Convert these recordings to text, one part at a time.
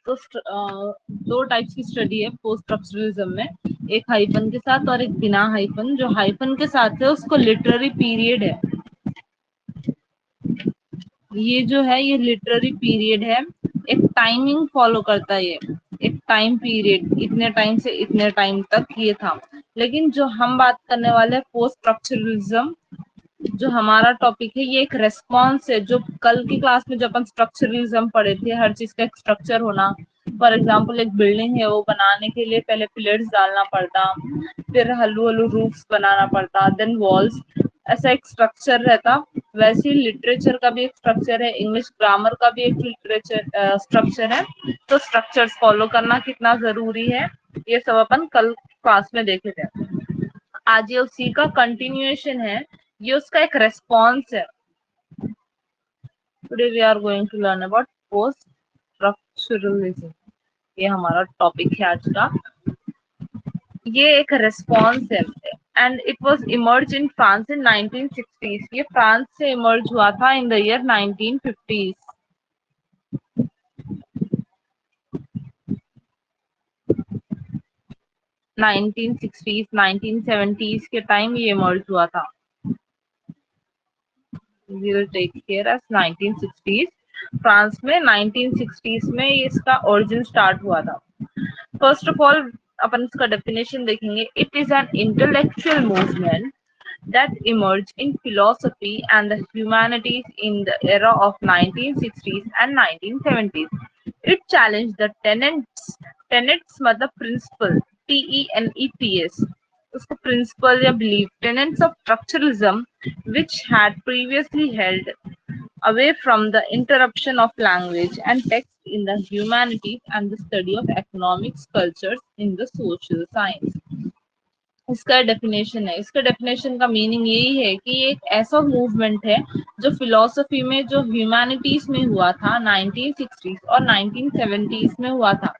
तो दो टाइप्स की स्टडी है पोस्ट स्ट्रक्चरलिज्म में, एक हाइफन के साथ और एक बिना हाइफन। जो हाइफन के साथ है उसको लिटरेरी पीरियड है। ये जो है ये लिटरेरी पीरियड है, एक टाइमिंग फॉलो करता है ये, एक टाइम पीरियड, इतने टाइम से इतने टाइम तक ये था। लेकिन जो हम बात करने वाले हैं पोस्ट स्ट्रक्चरलिज्म, जो हमारा टॉपिक है, ये एक रेस्पॉन्स है। जो कल की क्लास में जब अपन स्ट्रक्चरलिज्म पढ़े थे, हर चीज का एक स्ट्रक्चर होना। फॉर एग्जाम्पल एक बिल्डिंग है, वो बनाने के लिए पहले पिलर्स डालना पड़ता, फिर हल्लू हल्लू रूफ्स बनाना पड़ता, देन वॉल्स, ऐसा एक स्ट्रक्चर रहता। वैसे ही लिटरेचर का भी एक स्ट्रक्चर है, इंग्लिश ग्रामर का भी एक लिटरेचर स्ट्रक्चर है। तो स्ट्रक्चर्स फॉलो करना कितना जरूरी है, ये सब अपन कल क्लास में देखे थे। आज ये उसी का कंटिन्यूएशन है, ये उसका एक रेस्पॉन्स है। Today we are going to learn about post structuralism, ये हमारा टॉपिक है आज का। ये एक रेस्पॉन्स है and it was emerge in France in 1960s। ये फ्रांस से इमर्ज हुआ था इन the year 1950s। 1960s 1970s के टाइम ये इमर्ज हुआ था। We will take care as 1960s। France में 1960s में ये इसका ओरिजिन स्टार्ट हुआ था। फर्स्ट ऑफ ऑल अपन इसका डेफिनेशन देखेंगे। It is an intellectual movement that emerged in philosophy and the humanities in the era of 1960s and 1970s. It challenged the tenets मतलब principle, TENETS, उसको principle या belief, tenets of structuralism which had previously held away from the interruption of language and text in the humanities and the study of economics, cultures in the social science। इसका definition है, इसका definition का meaning यही है कि ये एक ऐसा मूवमेंट है जो फिलोसफी में, जो ह्यूमैनिटीज में हुआ था 1960s और 1970s में हुआ था।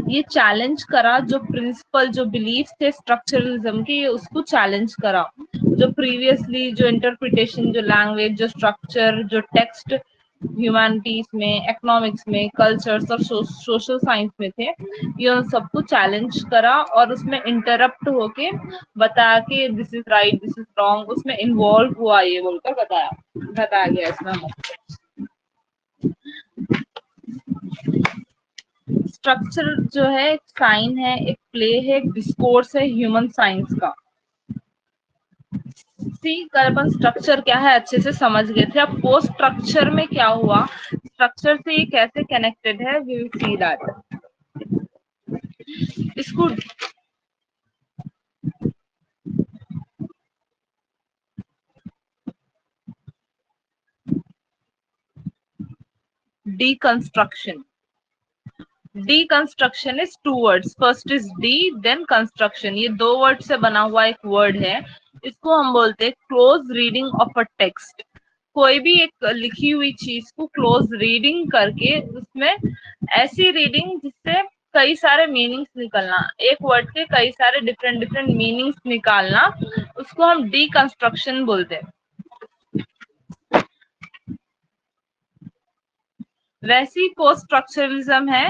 ये चैलेंज करा जो प्रिंसिपल, जो बिलीफ थे स्ट्रक्चरलिज्म के, ये उसको चैलेंज करा। जो प्रीवियसली जो इंटरप्रिटेशन, जो लैंग्वेज, जो स्ट्रक्चर, जो टेक्स्ट ह्यूमैनिटीज में, इकोनॉमिक्स में, कल्चर्स और सोशल साइंस में थे, ये उन सबको चैलेंज करा और उसमें इंटरप्ट होके बता के this is right, this is wrong, उसमें इन्वॉल्व हुआ, ये बोलकर बताया गया इसमें हमको। स्ट्रक्चर जो है एक साइन है, एक प्ले है, एक डिस्कोर्स है ह्यूमन साइंस का। सी कल अपन स्ट्रक्चर क्या है अच्छे से समझ गए थे। अब पोस्ट स्ट्रक्चर में क्या हुआ, स्ट्रक्चर से ये कैसे कनेक्टेड है, वी विल सी दैट। इसको deconstruction, deconstruction is two words, first is de then construction। ये दो वर्ड से बना हुआ एक वर्ड है, इसको हम बोलते हैं close reading of a text. कोई भी एक लिखी हुई चीज को क्लोज रीडिंग करके उसमें ऐसी रीडिंग जिससे कई सारे मीनिंग्स निकलना, एक वर्ड के कई सारे डिफरेंट डिफरेंट मीनिंग्स निकालना, उसको हम डीकंस्ट्रक्शन बोलते हैं। वैसी पोस्ट स्ट्रक्चरलिज्म है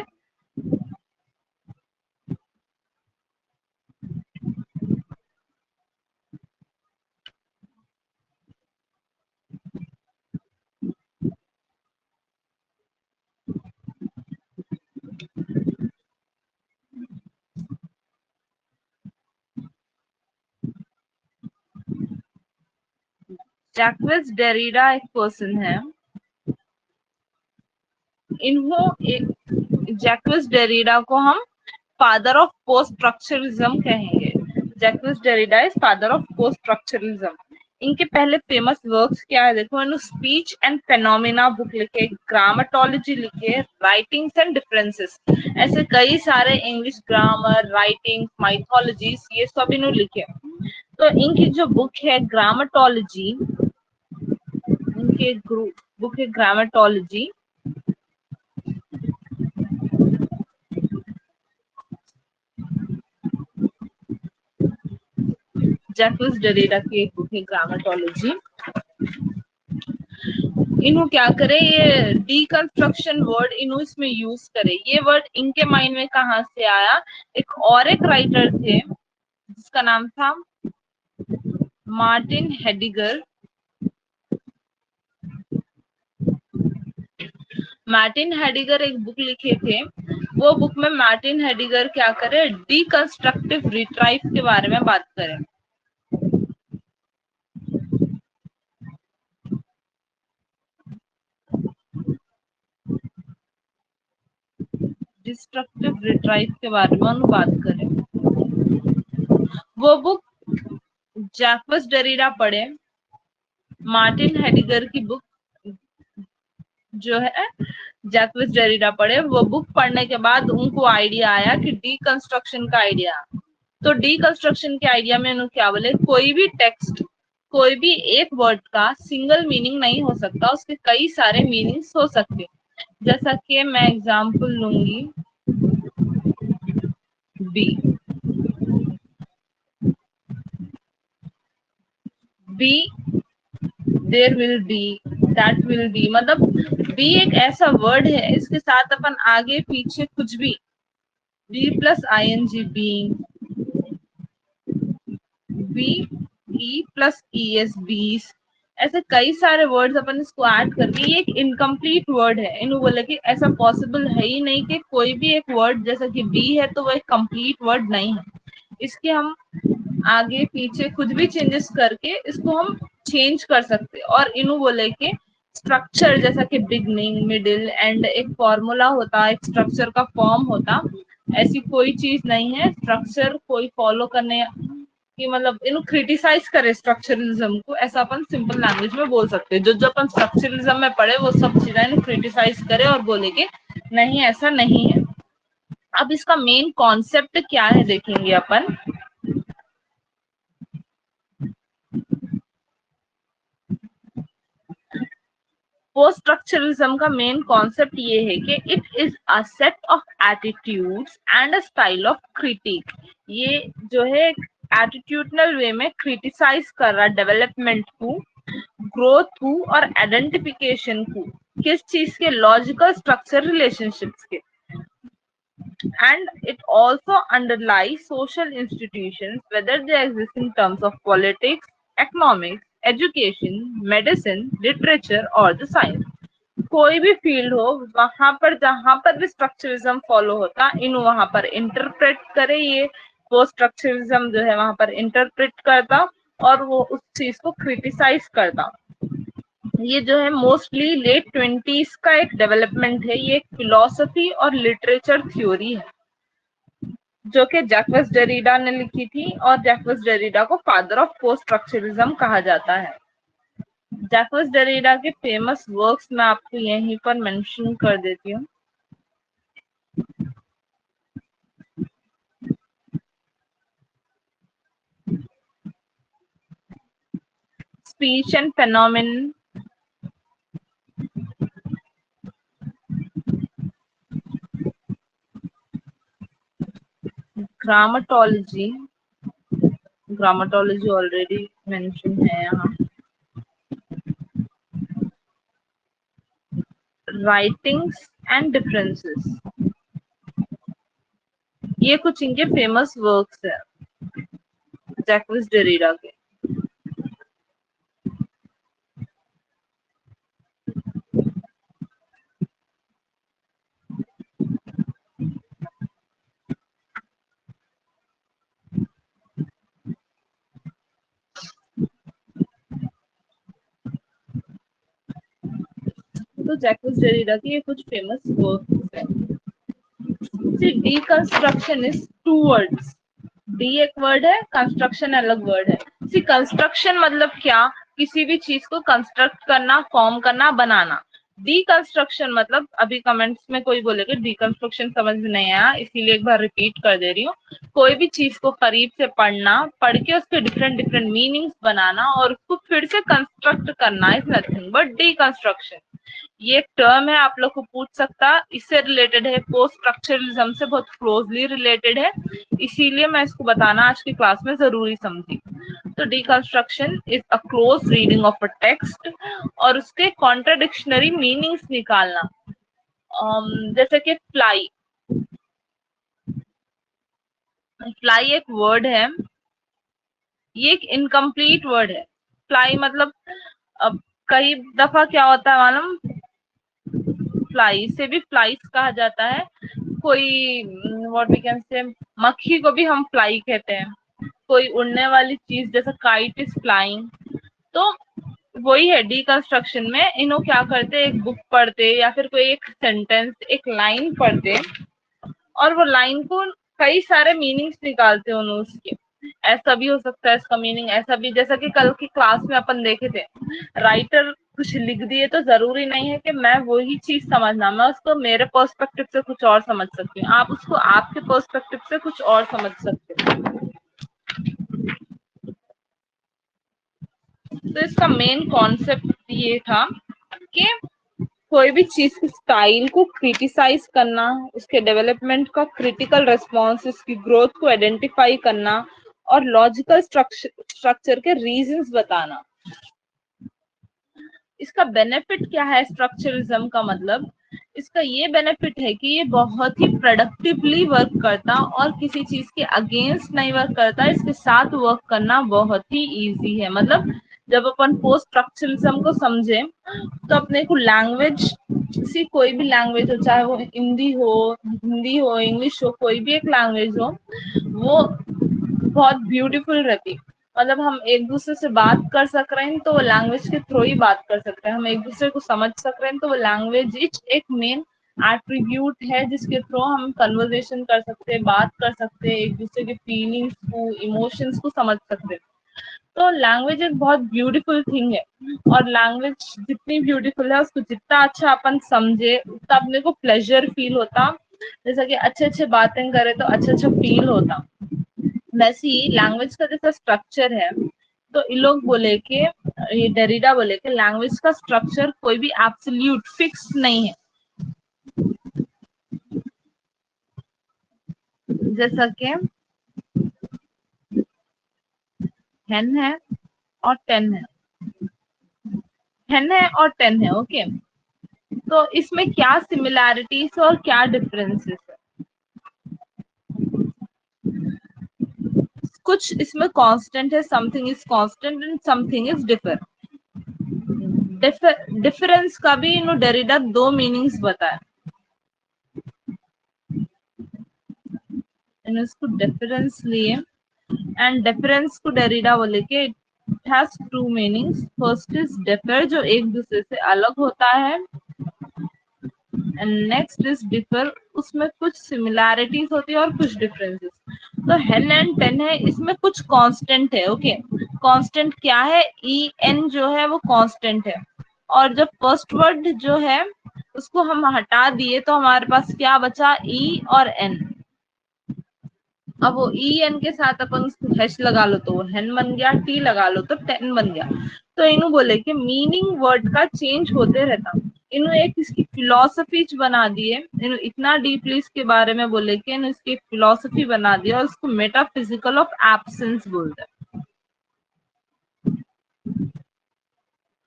जैक्विस डेरिडा एक पर्सन है, जैक्विस डेरिडा को हम फादर ऑफ पोस्ट स्ट्रक्चरलिज्म कहेंगे। Jacques Derrida is father of post structuralism. इनके पहले फेमस वर्क्स क्या है देखो, इन्होंने स्पीच एंड फेनोमेना बुक लिखे, ग्रामेटोलॉजी लिखे, राइटिंग्स एंड डिफरेंसेस, ऐसे कई सारे इंग्लिश ग्रामर, राइटिंग, माइथोलॉजीज, ये सब इन्होंने लिखे। तो इनकी जो बुक है ग्रामेटोलॉजी, इनके बुक है ग्रामेटोलॉजी, जैक्विस डेरिडा की एक बुक है ग्रामेटोलॉजी। इन्हों क्या करे, ये डीकंस्ट्रक्शन वर्ड इन्हों इसमें यूज करे। ये वर्ड इनके माइंड में कहाँ से आया? एक राइटर थे जिसका नाम था मार्टिन हेडिगर। मार्टिन हेडिगर एक बुक लिखे थे, वो बुक में मार्टिन हेडिगर क्या करे, डीकंस्ट्रक्टिव रिट्राइव के बारे में बात करें। डिस्ट्रक्टिव रिट्राइव के बारे में हम बात करें। वो बुक जैक्वस डेरिडा पढ़े, मार्टिन हेडिगर की बुक जो है जैक्वस डेरिडा पढ़े। वो बुक पढ़ने के बाद उनको आइडिया आया कि डीकंस्ट्रक्शन का आइडिया। तो डीकंस्ट्रक्शन के आइडिया में उन्होंने क्या बोले, कोई भी टेक्स्ट, कोई भी एक वर्ड का सिंगल मीनिंग नहीं हो सकता, उसके कई सारे मीनिंग्स हो सकते। जैसा कि मैं एग्जांपल लूंगी, be be there will be, that will be, मतलब बी एक ऐसा वर्ड है, इसके साथ अपन आगे पीछे कुछ भी, be plus I N G, B E plus E S, bees, ऐसे कई सारे वर्ड्स अपन इसको ऐड करके ये एक इनकम्प्लीट वर्ड है। इन्होंने बोला कि ऐसा पॉसिबल है ही नहीं कि कोई भी एक वर्ड जैसा कि बी है तो वो एक कंप्लीट वर्ड नहीं है। इसके हम आगे पीछे कुछ भी चेंजेस करके इसको हम चेंज कर सकते। और इन्हों बोले कि स्ट्रक्चर जैसा कि बिगनिंग, मिडिल, एंड एक फॉर्मूला होता, एक स्ट्रक्चर का फॉर्म होता, ऐसी कोई चीज नहीं है स्ट्रक्चर कोई फॉलो करने कि मतलब इन्हों क्रिटिसाइज करे स्ट्रक्चरलिज्म को, ऐसा अपन सिंपल लैंग्वेज में बोल सकते हैं। जो जो अपन स्ट्रक्चरलिज्म में पढ़े वो सब चीजें इन्हों क्रिटिसाइज करे और बोले कि नहीं ऐसा नहीं है। अब इसका मेन कॉन्सेप्ट क्या है देखेंगे अपन। पोस्ट स्ट्रक्चरलिज्म का मेन कॉन्सेप्ट ये है कि it is a set of attitudes and a style of critic. ये जो है एटीट्यूडनल वे में क्रिटिसाइज कर रहा डेवलपमेंट को, ग्रोथ को और आइडेंटिफिकेशन को, किस चीज के, लॉजिकल स्ट्रक्चर रिलेशनशिप्स के। And it also underlies social institutions, whether they exist in terms of politics, economics, education, medicine, literature, or the science. कोई भी फील्ड हो, वहां पर जहां पर भी स्ट्रक्चरलिज्म फॉलो होता, इन वहां पर इंटरप्रेट करे। ये वो स्ट्रक्चरलिज्म जो है वहां पर इंटरप्रेट करता और वो उस चीज को क्रिटिसाइज करता। ये जो है मोस्टली लेट 20s का एक डेवलपमेंट है। ये एक फिलोसफी और लिटरेचर थ्योरी है जो कि जैक्वस डेरिडा ने लिखी थी, और जैक्वस डेरिडा को फादर ऑफ पोस्ट स्ट्रक्चरलिज्म कहा जाता है। जैक्वस डेरिडा के फेमस वर्क्स मैं आपको यहीं पर मेंशन कर देती हूँ। Speech and फेनोमेन, grammatology, grammatology already mention है यहाँ, राइटिंग्स एंड डिफरेंसेस, ये कुछ इनके फेमस वर्क्स है जैक्वस डेरिडा के। तो जैक्वस डेरिडा के ये कुछ फेमस वर्क्स है। Deconstruction is two words, D एक वर्ड है, कंस्ट्रक्शन अलग वर्ड है। सी कंस्ट्रक्शन मतलब क्या, किसी भी चीज को कंस्ट्रक्ट करना, फॉर्म करना, बनाना। डीकंस्ट्रक्शन मतलब, अभी कमेंट्स में कोई बोलेगा डीकंस्ट्रक्शन समझ में नहीं आया, इसीलिए एक बार रिपीट कर दे रही हूँ। कोई भी चीज को करीब से पढ़ना, पढ़ के उसके डिफरेंट डिफरेंट मीनिंग्स बनाना और उसको फिर से कंस्ट्रक्ट करना इज नथिंग बट डीकंस्ट्रक्शन। ये एक टर्म है, आप लोग को पूछ सकता, इससे रिलेटेड है, पोस्ट स्ट्रक्चरलिज्म से बहुत क्लोजली रिलेटेड है, इसीलिए मैं इसको बताना आज की क्लास में जरूरी समझी। तो deconstruction is a close reading of a text और उसके कॉन्ट्राडिक्शनरी मीनिंग्स निकालना। जैसे कि फ्लाई, फ्लाई एक वर्ड है, ये एक इनकम्प्लीट वर्ड है। फ्लाई मतलब, अब कई दफा क्या होता है मालूम, फ्लाई से भी फ्लाइज कहा जाता है, कोई व्हाट वी कैन से, मक्खी को भी हम फ्लाई कहते हैं, कोई उड़ने वाली चीज जैसे काइट इज फ्लाइंग। तो वही है डिकंस्ट्रक्शन में, इन्हों क्या करते, एक बुक पढ़ते या फिर कोई एक सेंटेंस, एक लाइन पढ़ते और वो लाइन को कई सारे मीनिंग्स निकालते हैं उसके, ऐसा भी हो सकता है इसका मीनिंग, ऐसा भी, जैसा कि कल की क्लास में अपन देखे थे, राइटर कुछ लिख दिए तो जरूरी नहीं है कि मैं वही चीज समझना, मैं उसको मेरे पर्सपेक्टिव से कुछ और समझ सकती हूँ, आप उसको आपके पर्सपेक्टिव से कुछ और समझ सकते हो। तो इसका मेन कॉन्सेप्ट ये था कि कोई भी चीज की स्टाइल को क्रिटिसाइज करना, उसके डेवलपमेंट का क्रिटिकल रेस्पॉन्स, उसकी ग्रोथ को आइडेंटिफाई करना और लॉजिकल स्ट्रक्चर के रीजंस बताना। इसका बेनिफिट क्या है स्ट्रक्चरलिज्म का, मतलब इसका ये बेनिफिट है कि ये बहुत ही प्रोडक्टिवली वर्क करता और किसी चीज के अगेंस्ट नहीं वर्क करता, इसके साथ वर्क करना बहुत ही इजी है। मतलब जब अपन पोस्ट स्ट्रक्चरलिज्म को समझे तो अपने को लैंग्वेज, सी कोई भी लैंग्वेज हो, चाहे वो हिंदी हो, इंग्लिश हो, कोई भी एक लैंग्वेज हो, वो बहुत ब्यूटीफुल रहती। मतलब हम एक दूसरे से बात कर सक रहे हैं तो वो लैंग्वेज के थ्रू ही बात कर सकते हैं, हम एक दूसरे को समझ सक रहे हैं तो वो लैंग्वेज एक मेन एट्रीब्यूट है जिसके थ्रू हम कन्वर्सेशन कर सकते हैं, बात कर सकते हैं, एक दूसरे के फीलिंग्स को, इमोशंस को समझ सकते हैं। तो लैंग्वेज एक बहुत ब्यूटीफुल थिंग है और लैंग्वेज जितनी ब्यूटीफुल है उसको जितना अच्छा अपन समझे उतना अपने को प्लेजर फील होता, जैसा कि अच्छे अच्छे बातें करे तो अच्छा अच्छा फील होता। वैसे ही लैंग्वेज का जैसा स्ट्रक्चर है, तो ये लोग बोले कि, ये डेरिडा बोले कि लैंग्वेज का स्ट्रक्चर कोई भी एब्सोल्यूट फिक्स नहीं है। जैसा कि हेन है और टेन है, हेन है और टेन है, ओके। तो इसमें क्या सिमिलैरिटीज और क्या डिफरेंसेस है, कुछ इसमें कांस्टेंट है, something is constant and something is differ. Difference का भी इन्होंने डेरिडा दो मीनिंग्स बताया, इन्होंने इसको डिफरेंस लिए एंड डिफरेंस को डेरिडा बोले कि it has two meanings, first is differ जो एक दूसरे से अलग होता है, एंड नेक्स्ट इज डिफर, उसमें कुछ सिमिलैरिटीज होती है और कुछ डिफरेंसेस। तो हेन एंड टेन है, इसमें कुछ कांस्टेंट है, ओके। कांस्टेंट क्या है, ई एन जो है वो कांस्टेंट है, और जब फर्स्ट वर्ड जो है उसको हम हटा दिए तो हमारे पास क्या बचा, ई और एन। अब वो ई एन के साथ अपन उसको हैश लगा लो तो वो हेन बन गया, टी लगा लो तो टेन बन गया। तो इन्हों बोले कि मीनिंग वर्ड का चेंज होते रहता, इन्हों एक इसकी फिलोसफी बना दिए, इन्हों इतना डीपली इसके बारे में बोले कि इन्हों इसकी फिलोसफी बना दिया और उसको मेटाफिजिकल ऑफ एब्सेंस बोलते हैं।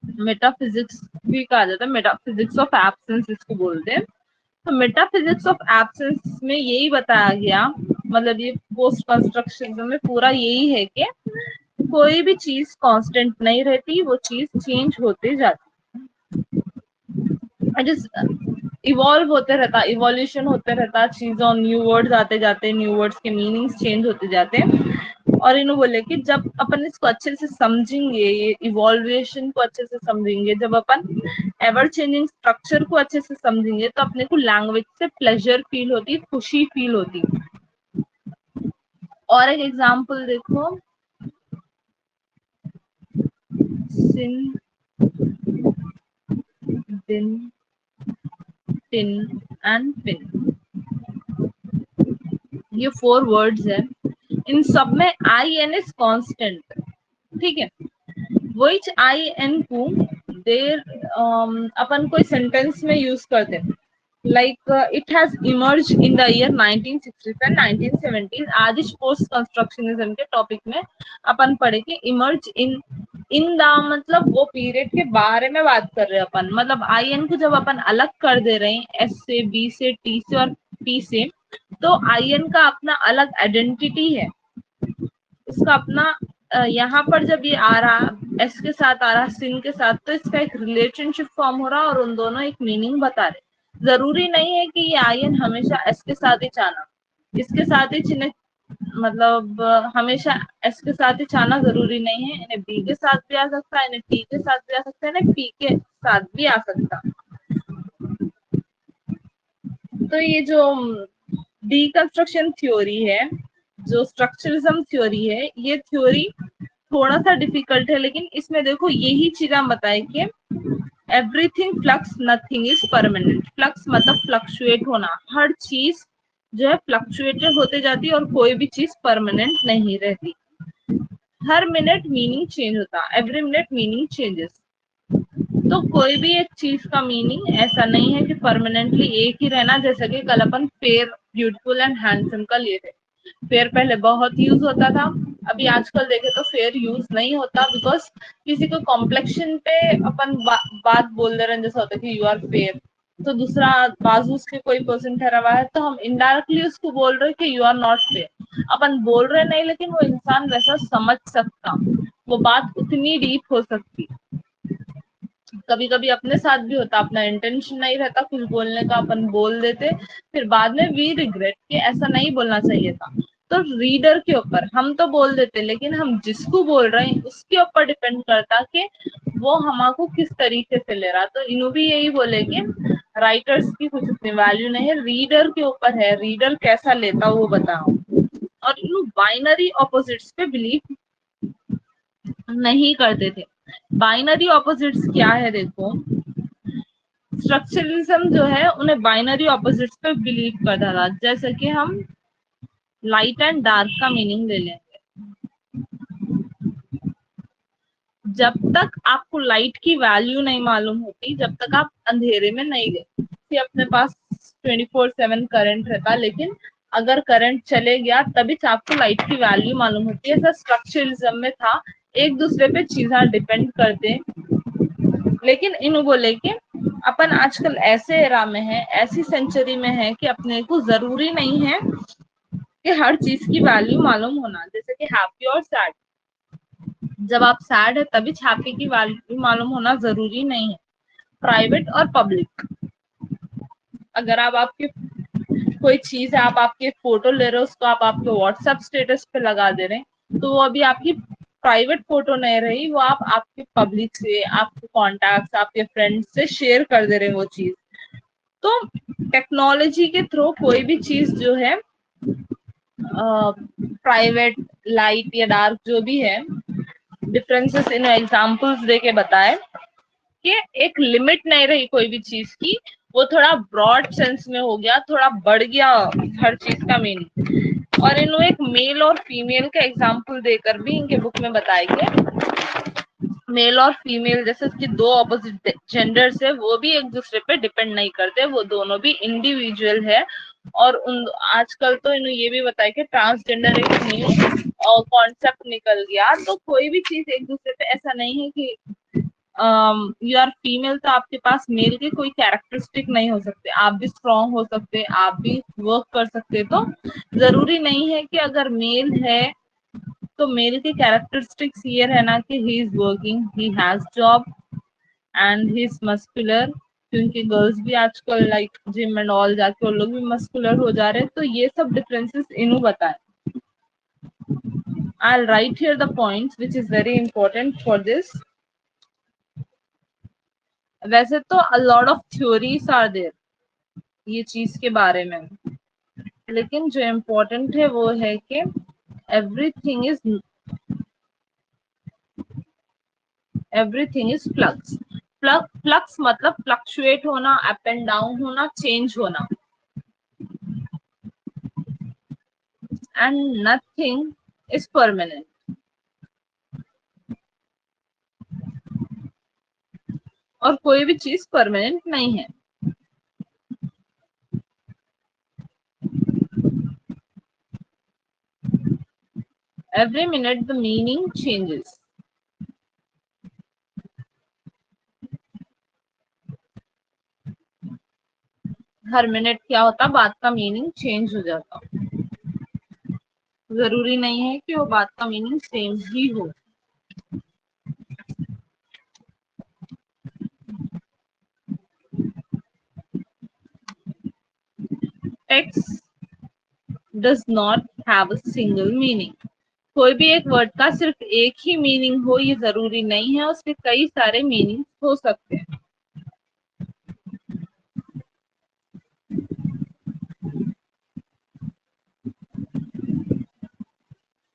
मेटाफिजिक्स भी कहा जाता है, मेटाफिजिक्स ऑफ एब्सेंस इसको बोलते हैं। तो मेटाफिजिक्स ऑफ एब्सेंस में यही बताया गया, मतलब ये पोस्ट कंस्ट्रक्शन में पूरा यही है कि कोई भी चीज कांस्टेंट नहीं रहती, वो चीज चेंज होते जाती, इवॉल्व होते रहता, इवोल्यूशन होते रहता, चीजों न्यू वर्ड्स आते जाते, न्यू वर्ड्स के मीनिंग्स चेंज होते जाते हैं। और इन्होंने बोले कि जब अपन इसको अच्छे से समझेंगे, ये इवोल्यूशन को अच्छे से समझेंगे, जब अपन एवर चेंजिंग स्ट्रक्चर को अच्छे से समझेंगे तो अपने को लैंग्वेज से प्लेजर फील होती, खुशी फील होती। और एक एग्जांपल देखो, सिन, दिन, टिन एंड पिन, ये 4 वर्ड्स है, इन सब में आई एन इज कांस्टेंट, ठीक है। which in को देर अपन कोई सेंटेंस में यूज करते हैं, like it has emerge in the year 1960s and 1970s। आदिश पोस्ट कंस्ट्रक्शनिज्म के टॉपिक में अपन पढ़ेंगे इमर्ज इन द, मतलब वो पीरियड के बारे में बात कर रहे हैं अपन। मतलब आई एन को जब अपन अलग कर दे रहे हैं एस से, बी से, टी से और पी से, तो आई एन का अपना अलग आइडेंटिटी है, इसका अपना यहाँ पर जब ये आ रहा एस के साथ आ रहा सिन के साथ, तो इसका एक रिलेशनशिप फॉर्म हो रहा और उन दोनों एक मीनिंग बता रहे। जरूरी नहीं है कि ये आई एन हमेशा एस के साथ ही चाहना, इसके साथ ही चिन्ह, मतलब हमेशा एस के साथ ही चाहना जरूरी नहीं है। इन्हें बी के साथ भी आ सकता है, इन्हें टी के साथ भी आ सकता है, इन्हें पी के साथ भी आ सकता। तो ये जो डीकंस्ट्रक्शन थ्योरी है, जो स्ट्रक्चरलिज्म थ्योरी है, ये थ्योरी थोड़ा सा डिफिकल्ट है, लेकिन इसमें देखो यही चीज हम बताए कि everything flux, nothing is permanent. Flux मतलब फ्लक्चुएट होना, हर चीज जो है फ्लक्चुएटेड होते जाती है और कोई भी चीज परमानेंट नहीं रहती। हर मिनट मीनिंग चेंज होता, एवरी मिनट मीनिंग चेंजेस। तो कोई भी एक चीज का मीनिंग ऐसा नहीं है कि परमानेंटली एक ही रहना। जैसे कि कल अपन फेयर, ब्यूटीफुल एंड हैंडसम का लिए थे। फेयर पहले बहुत यूज होता था, अभी आजकल देखे तो फेयर यूज नहीं होता, बिकॉज किसी को कॉम्प्लेक्शन पे अपन बात बोल दे रहे हैं, जैसा होता है कि यू आर फेयर, तो दूसरा बाजू उसके कोई पर्सन ठहरा हुआ है, तो हम इनडायरेक्टली उसको बोल रहे हैं कि यू आर नॉट फेयर। अपन बोल रहे नहीं, लेकिन वो इंसान वैसा समझ सकता, वो बात उतनी डीप हो सकती। कभी कभी अपने साथ भी होता, अपना इंटेंशन नहीं रहता कुछ बोलने का, अपन बोल देते, फिर बाद में वी रिग्रेट कि ऐसा नहीं बोलना चाहिए था। तो रीडर के ऊपर हम तो बोल देते, लेकिन हम जिसको बोल रहे हैं उसके ऊपर डिपेंड करता कि वो हमको किस तरीके से ले रहा। तो इन्हों भी यही बोले कि राइटर्स की कुछ इतनी वैल्यू नहीं है, रीडर के ऊपर है, रीडर कैसा लेता वो बताओ। और इन बाइनरी ऑपोजिट्स पे बिलीव नहीं करते थे। बाइनरी ऑपोजिट्स क्या है देखो, स्ट्रक्चरलिज्म जो है उन्हें बाइनरी ऑपोजिट्स पे बिलीव करता था। जैसे कि हम लाइट एंड डार्क का मीनिंग ले लेंगे, जब तक आपको लाइट की वैल्यू नहीं मालूम होती, जब तक आप अंधेरे में नहीं गए, कि अपने पास 24/7 करंट रहता, लेकिन अगर करंट चले गया तभी आपको लाइट की वैल्यू मालूम होती है। ऐसा स्ट्रक्चरलिज्म में था, एक दूसरे पे चीजें डिपेंड करते। लेकिन इन बोले कि अपन आजकल ऐसे एरा में है, ऐसी सेंचुरी में है कि अपने को जरूरी नहीं है कि हर चीज की वैल्यू मालूम होना। जैसे कि हैप्पी और सैड, जब आप सैड है तभी हैप्पी की वैल्यू मालूम होना जरूरी नहीं है। प्राइवेट और पब्लिक, अगर आप आपके कोई चीज है, आप आपके फोटो ले रहे हो, उसको आप आपके व्हाट्सएप स्टेटस पे लगा दे रहे हैं, तो वो अभी आपकी प्राइवेट फोटो नहीं रही, वो आप आपके पब्लिक से, आपके कॉन्टैक्ट, आपके फ्रेंड्स से शेयर कर दे रहे हैं वो चीज। तो टेक्नोलॉजी के थ्रू कोई भी चीज जो है प्राइवेट, लाइट या डार्क जो भी है, डिफरेंसेस इन एग्जांपल्स देके बताए कि एक लिमिट नहीं रही कोई भी चीज की, वो थोड़ा ब्रॉड सेंस में हो गया, थोड़ा बढ़ गया हर चीज का मीनिंग। और इन्होंने एक मेल और फीमेल का एग्जांपल देकर भी इनके बुक में बताया कि मेल और फीमेल जैसे कि दो ऑपोजिट जेंडर्स है, वो भी एक दूसरे पे डिपेंड नहीं करते, वो दोनों भी इंडिविजुअल है। और उन आजकल तो इन्होंने ये भी बताया कि ट्रांसजेंडर एक न्यू कॉन्सेप्ट निकल गया। तो कोई भी चीज एक दूसरे पे ऐसा नहीं है कि यू आर फीमेल तो आपके पास मेल के कोई कैरेक्टरिस्टिक नहीं हो सकते, आप भी स्ट्रांग हो सकते, आप भी वर्क कर सकते। तो जरूरी नहीं है कि अगर मेल है तो मेल के कैरेक्टरिस्टिक्स ये रहना कि he is working, he has job and he is muscular, क्योंकि गर्ल्स भी आजकल लाइक जिम एंड ऑल जाके वो लोग भी मस्कुलर हो जा रहे हैं। तो ये सब डिफरेंसेस इन्हों बताए। I'll write here the points which is very important for this. वैसे तो a lot of theories are there ये चीज के बारे में, लेकिन जो इम्पोर्टेंट है वो है कि एवरीथिंग इज फ्लक्स। फ्लक्स मतलब फ्लक्चुएट होना, अप एंड डाउन होना, चेंज होना। And nothing is permanent. और कोई भी चीज परमानेंट नहीं है। Every minute the meaning changes. Her minute क्या होता, बात का मीनिंग चेंज हो जाता। जरूरी नहीं है कि वो बात का मीनिंग सेम ही हो। Text does not have a single meaning. कोई भी एक वर्ड का सिर्फ एक ही मीनिंग हो ये जरूरी नहीं है, उसके कई सारे मीनिंग हो सकते हैं।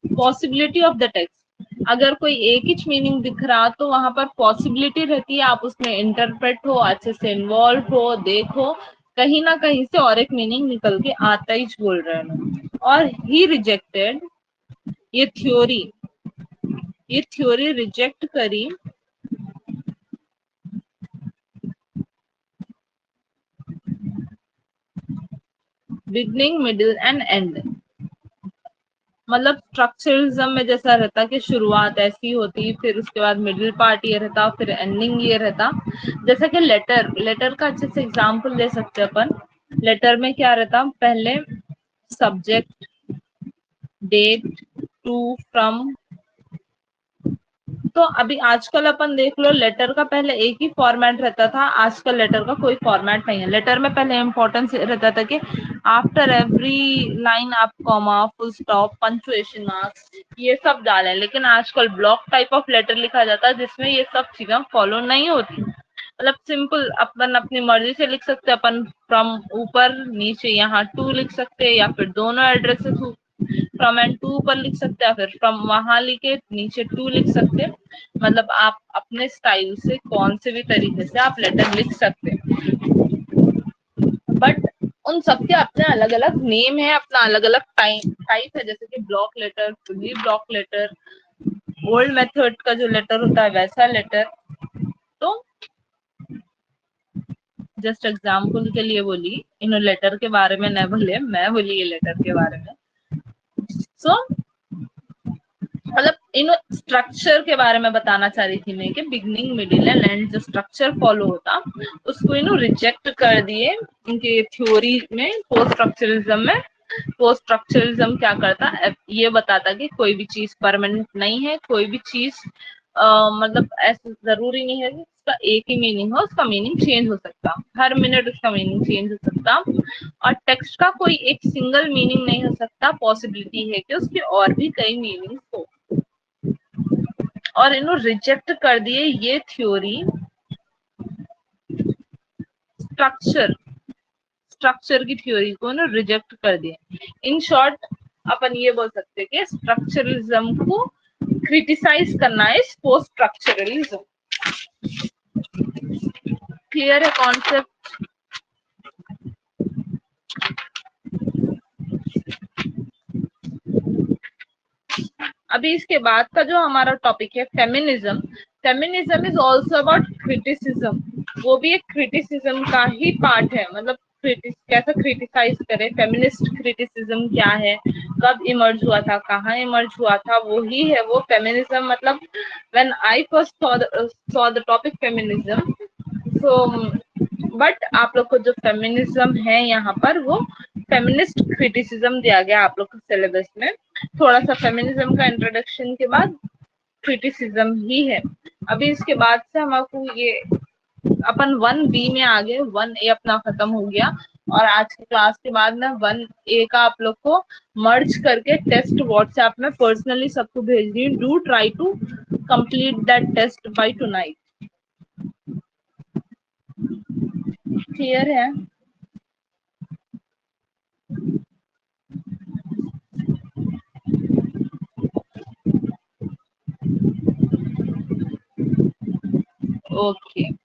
Possibility of the text. अगर कोई एक ही मीनिंग दिख रहा तो वहां पर पॉसिबिलिटी रहती है आप उसमें इंटरप्रेट हो, अच्छे से इन्वॉल्व हो, देखो कहीं ना कहीं से और एक मीनिंग निकल के आता ही बोल रहे हैं। और ही रिजेक्टेड, ये थ्योरी, ये थ्योरी रिजेक्ट करी बिगनिंग मिडिल एंड एंड। मतलब स्ट्रक्चरलिज्म में जैसा रहता कि शुरुआत ऐसी होती, फिर उसके बाद मिडिल पार्ट ये रहता, फिर एंडिंग ये रहता। जैसा कि लेटर, लेटर का अच्छे से एग्जांपल दे सकते हैं अपन। लेटर में क्या रहता, पहले सब्जेक्ट, डेट, टू, फ्रॉम। तो अभी आजकल अपन देख लो, लेटर का पहले एक ही फॉर्मेट रहता था, आजकल लेटर का कोई फॉर्मेट नहीं है। लेटर में पहले इम्पोर्टेंस रहता था कि आफ्टर एवरी लाइन आप comma, full stop, punctuation marks ये सब डालें, लेकिन आजकल ब्लॉक टाइप ऑफ लेटर लिखा जाता है जिसमें ये सब चीजें फॉलो नहीं होती। मतलब सिंपल अपन अपनी मर्जी से लिख सकते हैं, अपन फ्रॉम ऊपर नीचे यहाँ टू लिख सकते हैं, या फिर दोनों एड्रेसेस फ्रॉम एंड टू ऊपर लिख सकते हैं, फिर फ्रॉम वहां लिखे नीचे टू लिख सकते हैं। मतलब आप अपने स्टाइल से कौन से भी तरीके से आप लेटर लिख सकते हैं, बट उन सबके अपने अलग अलग नेम है, अपना अलग अलग टाइप है। जैसे कि block letter, fully block letter, old method का जो लेटर होता है वैसा लेटर। तो जस्ट एग्जाम्पल के लिए बोली, इन लेटर के बारे में न बोले, मैं बोली ये लेटर के बारे में। सो मतलब इन स्ट्रक्चर के बारे में बताना चाह रही थी मैं कि बिगनिंग मिडिल एंड एंड जो स्ट्रक्चर फॉलो होता उसको रिजेक्ट कर दिए इनके थ्योरी में, पोस्ट स्ट्रक्चरलिज्म में। पोस्ट स्ट्रक्चरलिज्म क्या करता, ये बताता कि कोई भी चीज परमानेंट नहीं है, कोई भी चीज मतलब ऐसा जरूरी नहीं है कि उसका एक ही मीनिंग हो, उसका मीनिंग चेंज हो सकता, हर मिनट उसका मीनिंग चेंज हो सकता। और टेक्स्ट का कोई एक सिंगल मीनिंग नहीं हो सकता, पॉसिबिलिटी है कि उसके और भी कई मीनिंग हो। और इन्होंने रिजेक्ट कर दिए ये थ्योरी स्ट्रक्चर, स्ट्रक्चर की थ्योरी को ना रिजेक्ट कर दिए। इन शॉर्ट अपन ये बोल सकते हैं कि स्ट्रक्चरलिज्म को क्रिटिसाइज करना है पोस्ट स्ट्रक्चरलिज्म। क्लियर है कॉन्सेप्ट? अभी इसके बाद का जो हमारा टॉपिक है feminism. Feminism is also about criticism. वो भी एक क्रिटिसिज्म का ही पार्ट है। मतलब कैसा क्रिटिसाइज करे, फेमिनिस्ट क्रिटिसिज्म क्या है, कब इमर्ज हुआ था, कहाँ इमर्ज हुआ था, वो ही है वो फेमिनिज्म। मतलब when I first saw the topic feminism, so but आप लोग को जो फेमिनिज्म है यहाँ पर वो फेमिनिस्ट क्रिटिसिज्म दिया गया आप लोग के सिलेबस में। थोड़ा सा फेमिनिज्म का इंट्रोडक्शन के बाद क्रिटिसिज्म ही है। अभी इसके बाद से हम आपको ये अपन 1B में आ गए, 1A अपना खत्म हो गया। और आज की क्लास के बाद ना 1A का आप लोग को मर्ज करके टेस्ट व्हाट्सएप में पर्सनली सबको भेज दी। Do try to complete that test by tonight. Clear है? ओके।